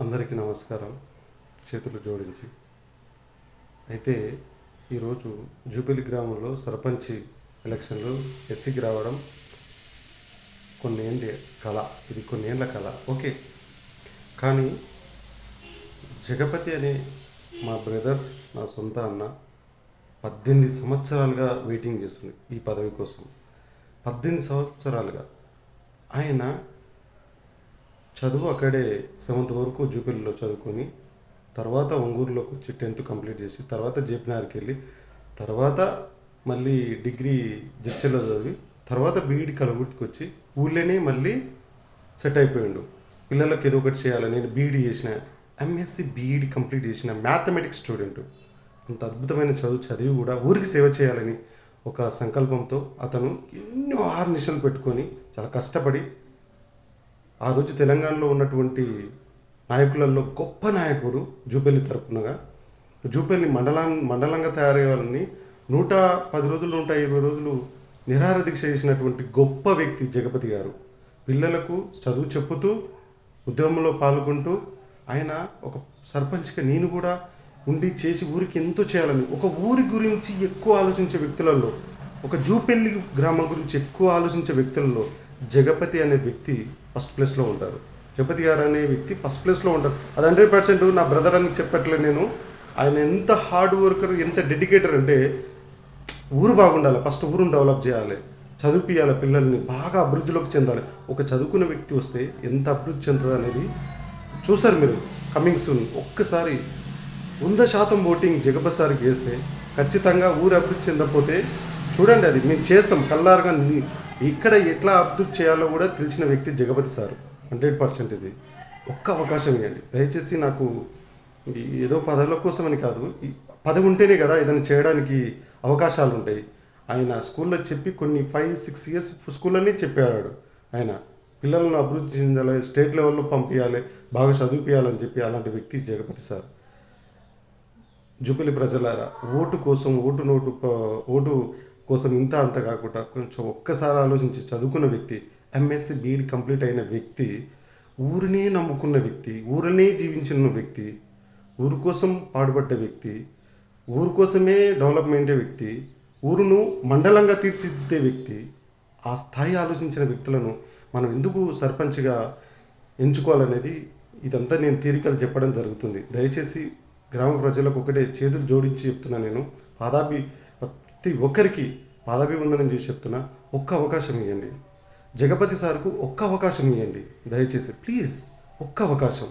అందరికీ నమస్కారం. చేతులు జోడించి అయితే ఈరోజు జూపిలి గ్రామంలో సర్పంచ్ ఎలక్షన్లో ఎస్సీకి రావడం కొన్నేళ్ళ కళ. ఇది కొన్నేళ్ళ కళ, ఓకే. కానీ జగపతి అనే మా బ్రదర్, నా సొంత అన్న 18 సంవత్సరాలుగా వెయిటింగ్ చేస్తుంది ఈ పదవి కోసం. 18 సంవత్సరాలుగా ఆయన చదువు అక్కడే 7th వరకు జూపిల్లో చదువుకొని, తర్వాత ఒంగూరులోకి వచ్చి 10th కంప్లీట్ చేసి, తర్వాత జేపీనగర్కి వెళ్ళి, తర్వాత మళ్ళీ డిగ్రీ జడ్చర్లో చదివి, తర్వాత బీఈడి కలగుర్తికి వచ్చి ఊళ్ళోనే మళ్ళీ సెట్ అయిపోయిండు. పిల్లలకు ఏదో ఒకటి చేయాలని నేను బీఈడి చేసిన, ఎంఎస్సి బీఈడి కంప్లీట్ చేసిన మ్యాథమెటిక్స్ స్టూడెంట్. అంత అద్భుతమైన చదువు చదివి కూడా ఊరికి సేవ చేయాలని ఒక సంకల్పంతో అతను ఎన్నో ఆర్నిషలు పెట్టుకొని చాలా కష్టపడి ఆ రోజు తెలంగాణలో ఉన్నటువంటి నాయకులలో గొప్ప నాయకుడు జూపల్లి తరపునగా జూపల్లి మండలంగా తయారయ్యాలని 110 రోజులు 120 రోజులు నిరాహార దీక్ష చేసినటువంటి గొప్ప వ్యక్తి జగపతి గారు. పిల్లలకు చదువు చెప్పుతూ ఉద్యమంలో పాల్గొంటూ ఆయన ఒక సర్పంచ్గా నేను కూడా ఉండి చేసి ఊరికి ఎంతో చేయాలని, ఒక ఊరి గురించి ఎక్కువ ఆలోచించే వ్యక్తులలో, ఒక జూపల్లి గ్రామం గురించి ఎక్కువ ఆలోచించే వ్యక్తులలో జగపతి అనే వ్యక్తి ఫస్ట్ ప్లేస్లో ఉంటారు. జగపతి గారు అనే వ్యక్తి ఫస్ట్ ప్లేస్లో ఉంటారు. అది 100% నా బ్రదర్ అని చెప్పట్లేదు నేను. ఆయన ఎంత హార్డ్ వర్కర్, ఎంత డెడికేటర్ అంటే ఊరు బాగుండాలి, ఫస్ట్ ఊరుని డెవలప్ చేయాలి, చదివిపియాలి, పిల్లల్ని బాగా అభివృద్ధిలోకి చెందాలి. ఒక చదువుకున్న వ్యక్తి వస్తే ఎంత అభివృద్ధి చెందుతుంది అనేది చూస్తారు మీరు కమింగ్ సూన్. ఒక్కసారి 100% ఓటింగ్ జగపతి సార్కి వేస్తే ఖచ్చితంగా ఊరు అభివృద్ధి చెందకపోతే చూడండి, అది మేము చేస్తాం కల్లారుగా. ఇక్కడ ఎట్లా అభివృద్ధి చేయాలో కూడా తెలిసిన వ్యక్తి జగపతి సార్. 100% ఇది. ఒక్క అవకాశం ఇవ్వండి దయచేసి. నాకు ఏదో పదవుల కోసం అని కాదు, పదవి ఉంటేనే కదా ఏదైనా చేయడానికి అవకాశాలు ఉంటాయి. ఆయన స్కూల్లో చెప్పి కొన్ని 5-6 ఇయర్స్ స్కూళ్ళన్నీ చెప్పాడు. ఆయన పిల్లలను అభివృద్ధి చెందాలి, స్టేట్ లెవెల్లో పంపించాలి, బాగా చదివిపియాలని చెప్పి అలాంటి వ్యక్తి జగపతి సార్. జూపిలి ప్రజలారా, ఓటు కోసం ఓటు కోసం ఇంత అంత కాకుండా కొంచెం ఒక్కసారి ఆలోచించి చదువుకున్న వ్యక్తి, ఎంఎస్సి బీఈడి కంప్లీట్ అయిన వ్యక్తి, ఊరినే నమ్ముకున్న వ్యక్తి, ఊరినే జీవించిన వ్యక్తి, ఊరు కోసం పాటుపడ్డ వ్యక్తి, ఊరు కోసమే డెవలప్మెంట్ వ్యక్తి, ఊరును మండలంగా తీర్చిదిద్దే వ్యక్తి, ఆ స్థాయి ఆలోచించిన వ్యక్తులను మనం ఎందుకు సర్పంచ్గా ఎంచుకోవాలనేది ఇదంతా నేను తీరికలు చెప్పడం జరుగుతుంది. దయచేసి గ్రామ ప్రజలకు ఒకటే చేతులు జోడించి చెప్తున్నా, నేను ప్రతి ఒక్కరికి పాదాభివందనం చేసి చెప్తున్నా, ఒక్క అవకాశం ఇవ్వండి జగపతి సార్కు, ఒక్క అవకాశం ఇవ్వండి దయచేసి ప్లీజ్. ఒక్క అవకాశం.